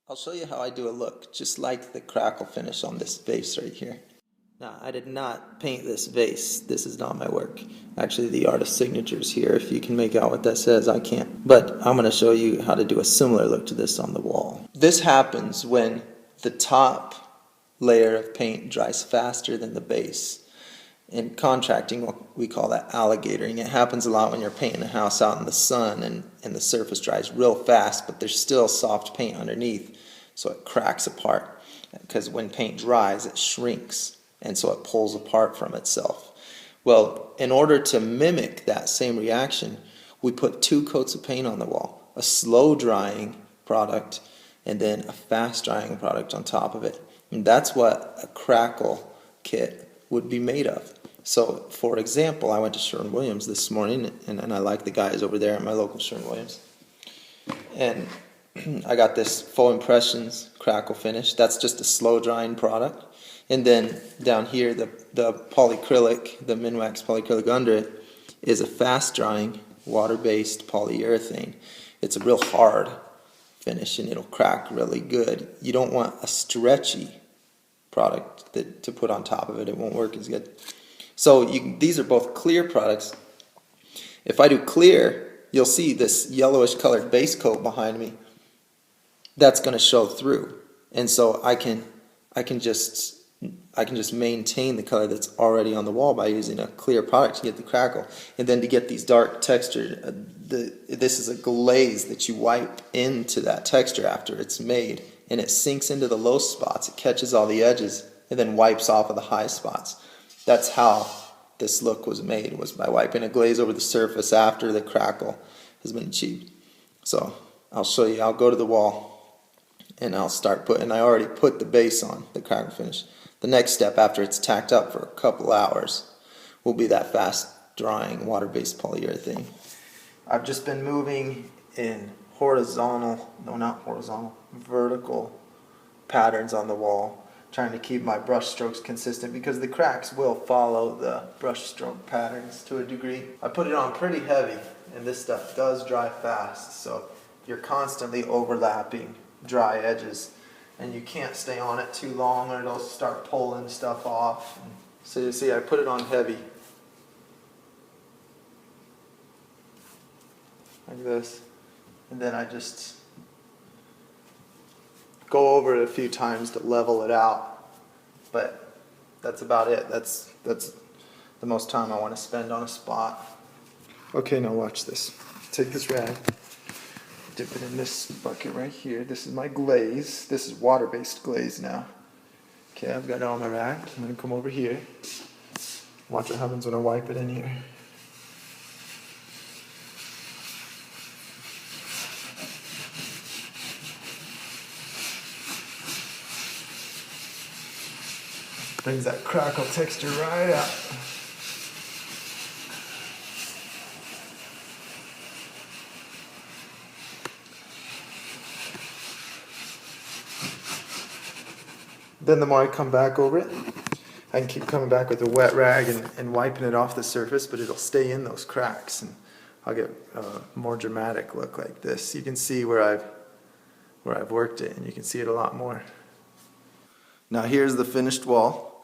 I'll show you how I do a look, just like the crackle finish on this vase right here. Now, I did not paint this vase. This is not my work. Actually, the artist's signature is here. If you can make out what that says, I can't. But I'm going to show you how to do a similar look to this on the wall. This happens when the top layer of paint dries faster than the base. In contracting, we call that alligatoring. It happens a lot when you're painting a house out in the sun and the surface dries real fast, but there's still soft paint underneath, so it cracks apart. Because when paint dries, it shrinks, and so it pulls apart from itself. Well, in order to mimic that same reaction, we put 2 coats of paint on the wall, a slow drying product and then a fast drying product on top of it. And that's what a crackle kit would be made of. So, for example, I went to Sherwin-Williams this morning, and I like the guys over there at my local Sherwin-Williams. And I got this Faux Impressions crackle finish. That's just a slow drying product. And then down here, the polyacrylic, the Minwax polyacrylic under it, is a fast drying water-based polyurethane. It's a real hard finish, and it'll crack really good. You don't want a stretchy product to put on top of it. It won't work as good. So these are both clear products. If I do clear, you'll see this yellowish colored base coat behind me. That's going to show through, and so I can just maintain the color that's already on the wall by using a clear product to get the crackle. And then to get these dark textures, this is a glaze that you wipe into that texture after it's made, and it sinks into the low spots. It catches all the edges and then wipes off of the high spots. That's how this look was made, was by wiping a glaze over the surface after the crackle has been achieved. So I'll show you. I'll go to the wall and I'll start putting, I already put the base on, the crackle finish. The next step after it's tacked up for a couple hours will be that fast drying water-based polyurethane. I've just been moving in vertical patterns on the wall, trying to keep my brush strokes consistent because the cracks will follow the brush stroke patterns to a degree. I put it on pretty heavy, and this stuff does dry fast, so you're constantly overlapping dry edges, and you can't stay on it too long or it'll start pulling stuff off. So you see I put it on heavy like this, and then I just go over it a few times to level it out, but that's about it. That's the most time I want to spend on a spot. Okay, now watch this. Take this rag, dip it in this bucket right here. This is my glaze. This is water-based glaze now. Okay, I've got it on my rag. I'm going to come over here. Watch what happens when I wipe it in here. Brings that crackle texture right out. Then the more I come back over it, I can keep coming back with a wet rag and wiping it off the surface, but it'll stay in those cracks, and I'll get a more dramatic look like this. You can see where I've worked it, and you can see it a lot more. Now here's the finished wall.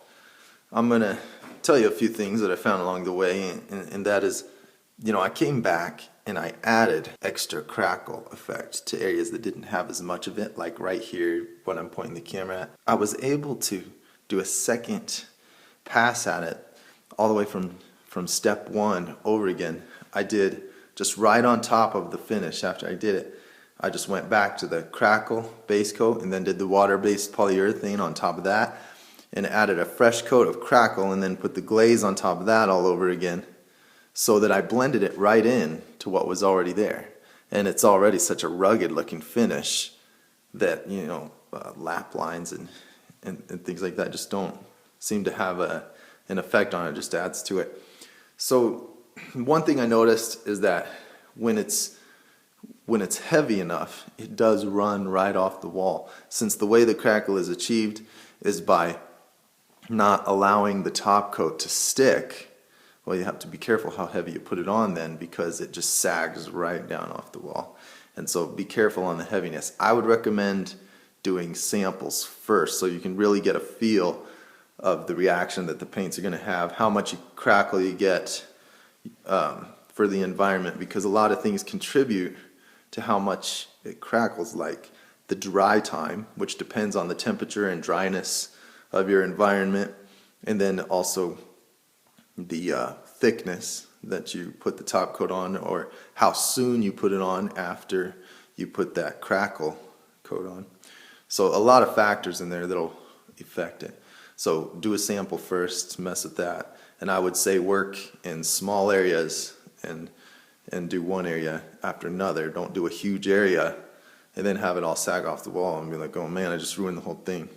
I'm going to tell you a few things that I found along the way, and that is, I came back and I added extra crackle effect to areas that didn't have as much of it, like right here, what I'm pointing the camera at. I was able to do a second pass at it all the way from step 1 over again. I did just right on top of the finish after I did it. I just went back to the crackle base coat and then did the water-based polyurethane on top of that, and added a fresh coat of crackle and then put the glaze on top of that all over again, so that I blended it right in to what was already there. And it's already such a rugged looking finish that, lap lines and things like that just don't seem to have an effect on it. It just adds to it. So one thing I noticed is that when it's heavy enough, it does run right off the wall. Since the way the crackle is achieved is by not allowing the top coat to stick, well, you have to be careful how heavy you put it on then, because it just sags right down off the wall. And so be careful on the heaviness. I would recommend doing samples first, so you can really get a feel of the reaction that the paints are going to have, how much crackle you get for the environment, because a lot of things contribute to how much it crackles, like the dry time, which depends on the temperature and dryness of your environment, and then also the thickness that you put the top coat on, or how soon you put it on after you put that crackle coat on. So a lot of factors in there that'll affect it. So do a sample first, mess with that, and I would say work in small areas and do one area after another. Don't do a huge area and then have it all sag off the wall and be like, oh man, I just ruined the whole thing.